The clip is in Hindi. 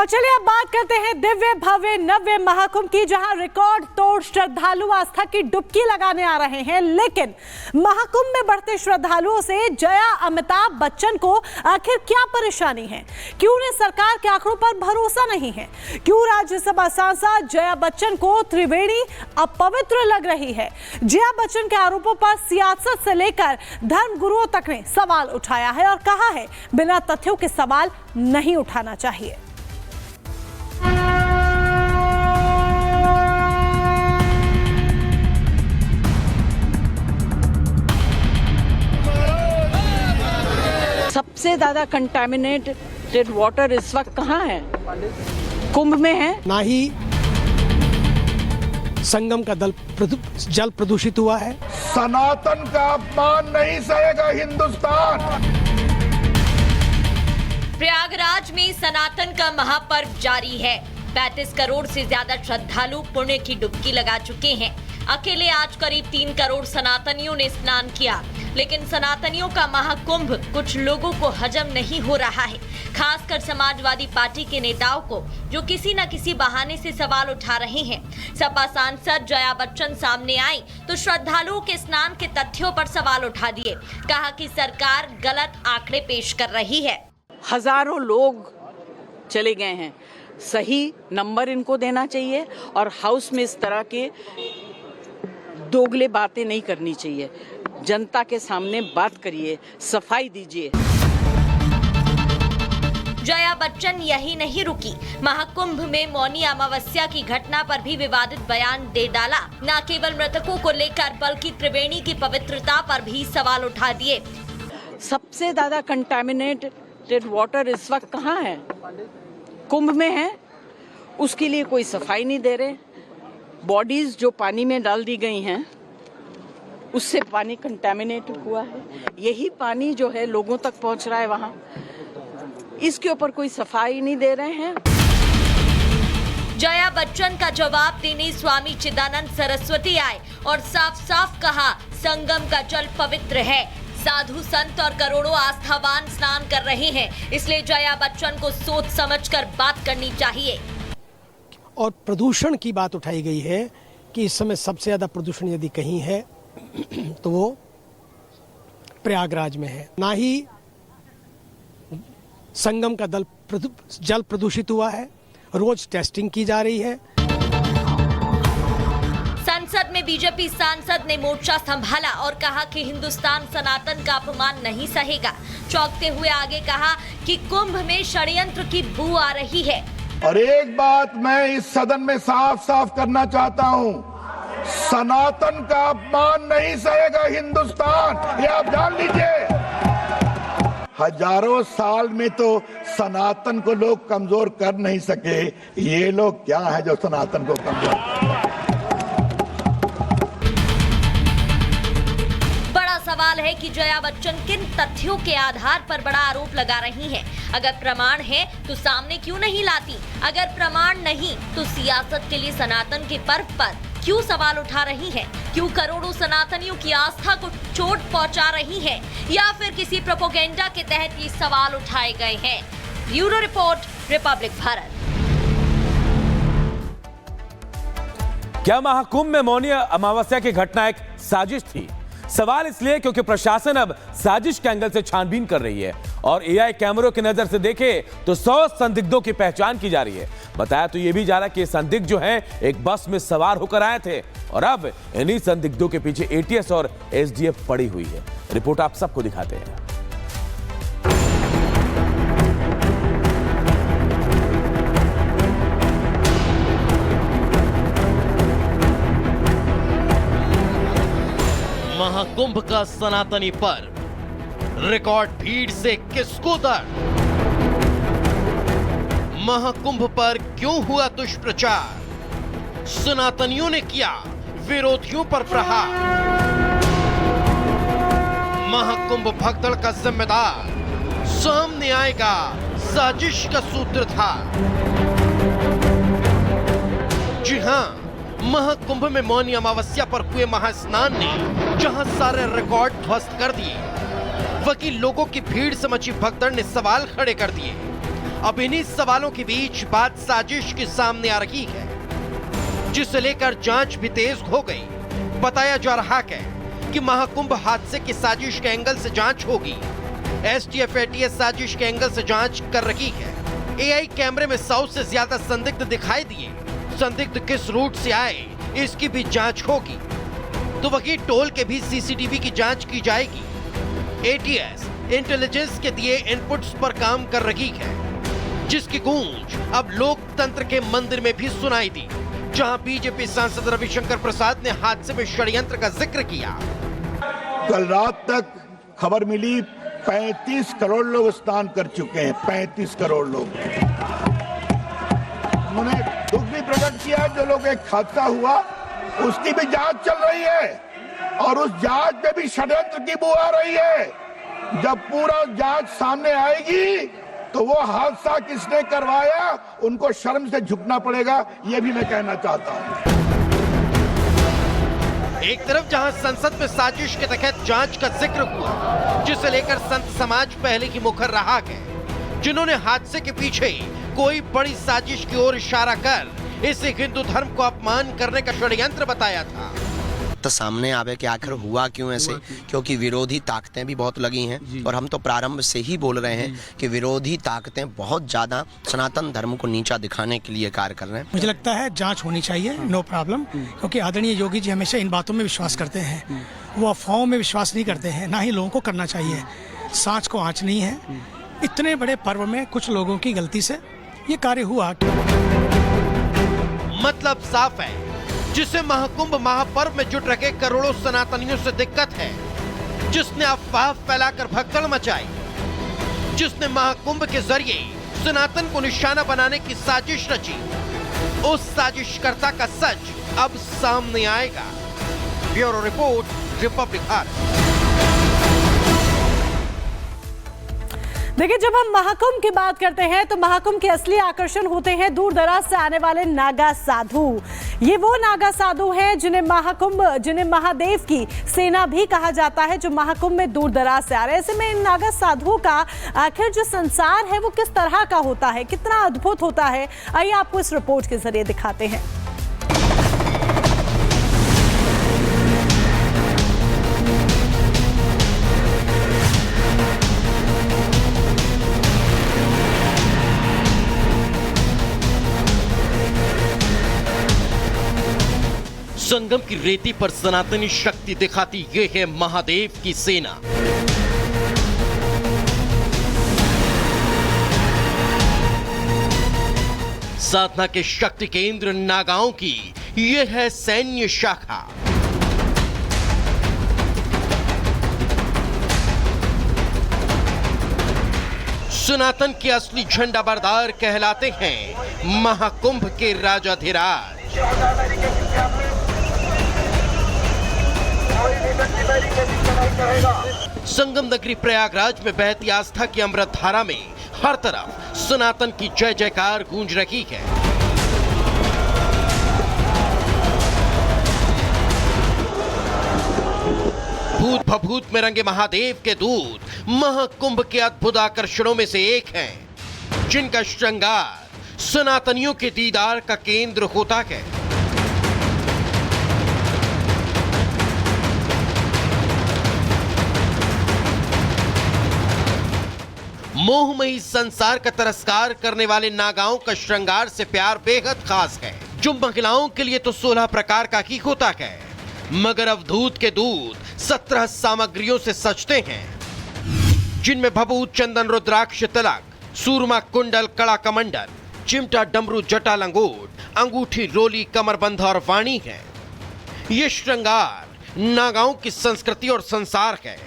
और चलिए अब बात करते हैं दिव्य भव्य नव्य महाकुंभ की, जहां रिकॉर्ड तोड़ श्रद्धालु आस्था की डुबकी लगाने आ रहे हैं। लेकिन महाकुंभ में बढ़ते श्रद्धालुओं से जया अमिताभ बच्चन को आखिर क्या परेशानी है? क्यों उन्हें सरकार के आंकड़ों पर भरोसा नहीं है? क्यों राज्यसभा सांसद जया बच्चन को त्रिवेणी अपवित्र लग रही है? जया बच्चन के आरोपों पर सियासत से लेकर धर्म गुरुओं तक ने सवाल उठाया है और कहा है बिना तथ्यों के सवाल नहीं उठाना चाहिए। सबसे ज्यादा कंटामिनेटेड वाटर इस वक्त कहाँ है? कुंभ में है। ना ही संगम का जल प्रदूषित हुआ है। सनातन का अपमान नहीं सहेगा हिंदुस्तान। प्रयागराज में सनातन का महापर्व जारी है। 35 करोड़ से ज्यादा श्रद्धालु पुण्य की डुबकी लगा चुके हैं। अकेले आज करीब 3 करोड़ सनातनियों ने स्नान किया, लेकिन सनातनियों का महाकुंभ कुछ लोगों को हजम नहीं हो रहा है, खासकर समाजवादी पार्टी के नेताओं को, जो किसी न किसी बहाने से सवाल उठा रहे हैं। सपा सांसद जया बच्चन सामने आई तो श्रद्धालुओं के स्नान के तथ्यों पर सवाल उठा दिए। कहा कि सरकार गलत आंकड़े पेश कर रही है। हजारों लोग चले गए हैं, सही नंबर इनको देना चाहिए और हाउस में इस तरह के दोगले बातें नहीं करनी चाहिए। जनता के सामने बात करिए, सफाई दीजिए। जया बच्चन यही नहीं रुकी, महाकुंभ में मौनी अमावस्या की घटना पर भी विवादित बयान दे डाला। न केवल मृतकों को लेकर बल्कि त्रिवेणी की पवित्रता पर भी सवाल उठा दिए। सबसे ज्यादा कंटामिनेटेड वाटर इस वक्त कहाँ है? कुंभ में है। उसके लिए कोई सफाई नहीं दे रहे। बॉडीज जो पानी में डाल दी गई हैं, उससे पानी कंटामिनेट हुआ है। यही पानी जो है लोगों तक पहुंच रहा है वहां। इसके ऊपर कोई सफाई नहीं दे रहे हैं। जया बच्चन का जवाब देने स्वामी चिदानंद सरस्वती आए और साफ साफ कहा संगम का जल पवित्र है। साधु संत और करोड़ों आस्थावान स्नान कर रहे हैं, इसलिए जया बच्चन को सोच समझकर बात करनी चाहिए। और प्रदूषण की बात उठाई गई है कि इस समय सबसे ज्यादा प्रदूषण यदि कहीं है तो वो प्रयागराज में है। ना ही संगम का जल प्रदूषित हुआ है, रोज टेस्टिंग की जा रही है। संसद में बीजेपी सांसद ने मोर्चा संभाला और कहा कि हिंदुस्तान सनातन का अपमान नहीं सहेगा। चौंकते हुए आगे कहा कि कुंभ में षड्यंत्र की बू आ रही है। और एक बात मैं इस सदन में साफ साफ करना चाहता हूं, सनातन का अपमान नहीं सहेगा हिंदुस्तान, ये आप जान लीजिए। हजारों साल में तो सनातन को लोग कमजोर कर नहीं सके, ये लोग क्या है जो सनातन को कमजोर। सवाल है कि जया बच्चन किन तथ्यों के आधार पर बड़ा आरोप लगा रही हैं? अगर प्रमाण है तो सामने क्यों नहीं लाती? अगर प्रमाण नहीं तो सियासत के लिए सनातन के पर्व पर क्यों सवाल उठा रही हैं? क्यों करोड़ों सनातनियों की आस्था को चोट पहुंचा रही हैं? या फिर किसी प्रोपेगेंडा के तहत ये सवाल उठाए गए हैं? Bureau report, Republic Bharat. क्या महाकुंभ में मौनी अमावस्या की घटना एक साजिश थी? सवाल इसलिए क्योंकि प्रशासन अब साजिश के एंगल से छानबीन कर रही है और एआई कैमरों की नजर से देखे तो 100 संदिग्धों की पहचान की जा रही है। बताया तो ये भी जा रहा कि संदिग्ध जो हैं एक बस में सवार होकर आए थे और अब इन्हीं संदिग्धों के पीछे एटीएस और एसडीएफ पड़ी हुई है। रिपोर्ट आप सबको दिखाते हैं। महाकुंभ का सनातनी पर्व, रिकॉर्ड भीड़ से किसको डर? महाकुंभ पर क्यों हुआ दुष्प्रचार? सनातनियों ने किया विरोधियों पर प्रहार। महाकुंभ भगदड़ का जिम्मेदार सामने आएगा, साजिश का सूत्रधार। जी हां, महाकुंभ में मौनी अमावस्या पर हुए महास्नान ने जहां सारे रिकॉर्ड ध्वस्त कर दिए, वहीं लोगों की भीड़ से मची भगदड़ ने सवाल खड़े कर दिए। अब इन्हीं सवालों के बीच बात साजिश के सामने आ रही है, जिसे लेकर जांच भी तेज हो गई। बताया जा रहा है कि महाकुंभ हादसे की साजिश के एंगल से जांच होगी। एसटीएफ एटीएस साजिश के एंगल से जांच कर रही है। एआई कैमरे में 100 से ज्यादा संदिग्ध दिखाई दिए। संदिग्ध किस रूट से आए, इसकी भी जांच होगी। तो वही टोल के भी सीसीटीवी की जांच की जाएगी। एटीएस इंटेलिजेंस के दिए इनपुट्स पर काम कर रही है, जिसकी गूंज अब लोकतंत्र के मंदिर में भी सुनाई दी, जहां बीजेपी सांसद रविशंकर प्रसाद ने हादसे में षड्यंत्र का जिक्र किया। कल रात तक खबर मिली 35 करोड़ लोग स्नान कर चुके हैं। 35 करोड़ लोग। उन्होंने दुख भी प्रकट किया, जो लोग एक हादसा हुआ उसकी भी जांच चल रही है और उस जांच में भी षड्यंत्र की बू आ रही है। जब पूरा जांच सामने आएगी तो वो हादसा किसने करवाया उनको शर्म से झुकना पड़ेगा, ये भी मैं कहना चाहता हूं। एक तरफ जहां संसद में साजिश के तहत जांच का जिक्र हुआ, जिसे लेकर संत समाज पहले की मुखर रहा है, जिन्होंने हादसे के पीछे कोई बड़ी साजिश की ओर इशारा कर इसे हिंदू धर्म को अपमान करने का षड्यंत्र बताया था। तो सामने आवे कि आखिर हुआ क्यों ऐसे, क्योंकि विरोधी ताकतें भी बहुत लगी हैं और हम तो प्रारंभ से ही बोल रहे हैं कि विरोधी ताकतें बहुत ज्यादा सनातन धर्म को नीचा दिखाने के लिए कार्य कर रहे हैं। मुझे लगता है जांच होनी चाहिए, नो प्रॉब्लम, क्योंकि आदरणीय योगी जी हमेशा इन बातों में विश्वास करते हैं। वो अफवाहों में विश्वास नहीं करते हैं, ना ही लोगों को करना चाहिए। सांच को आँच नहीं है। इतने बड़े पर्व में कुछ लोगों की गलती से ये कार्य हुआ। मतलब साफ है, जिसे महाकुंभ महापर्व में जुट रखे करोड़ों सनातनियों से दिक्कत है, जिसने अफवाह फैलाकर भगदड़ मचाई, जिसने महाकुंभ के जरिए सनातन को निशाना बनाने की साजिश रची, उस साजिशकर्ता का सच अब सामने आएगा। Bureau report, Republic Bharat. देखिए, जब हम महाकुंभ की बात करते हैं तो महाकुंभ के असली आकर्षण होते हैं दूर दराज से आने वाले नागा साधु। ये वो नागा साधु हैं जिन्हें महादेव की सेना भी कहा जाता है, जो महाकुंभ में दूर दराज से आ रहे हैं। ऐसे में इन नागा साधुओं का आखिर जो संसार है वो किस तरह का होता है, कितना अद्भुत होता है, आइए आपको इस रिपोर्ट के जरिए दिखाते हैं। संगम की रेती पर सनातनी शक्ति दिखाती ये है महादेव की सेना। साधना के शक्ति केंद्र नागाओं की ये है सैन्य शाखा। सनातन के असली झंडा बरदार कहलाते हैं महाकुंभ के राजाधिराज। संगम नगरी प्रयागराज में बहती आस्था की अमृत धारा में हर तरफ सनातन की जय जयकार गूंज रही है। भूत भभूत में रंगे महादेव के दूत महाकुंभ के अद्भुत आकर्षणों में से एक हैं, जिनका श्रृंगार सनातनियों के दीदार का केंद्र होता है। मोहमयी संसार का तिरस्कार करने वाले नागाओं का श्रृंगार से प्यार बेहद खास है, जो महिलाओं के लिए तो 16 प्रकार का ही होता है, मगर अवधूत के दूत 17 सामग्रियों से सजते हैं, जिनमें भभूत, चंदन, रुद्राक्ष तिलक, सूरमा, कुंडल, कड़ा कमंडल, चिमटा, डमरू, जटा, लंगोट, अंगूठी, रोली, कमरबंध और वाणी है। ये श्रृंगार नागाओं की संस्कृति और संसार है।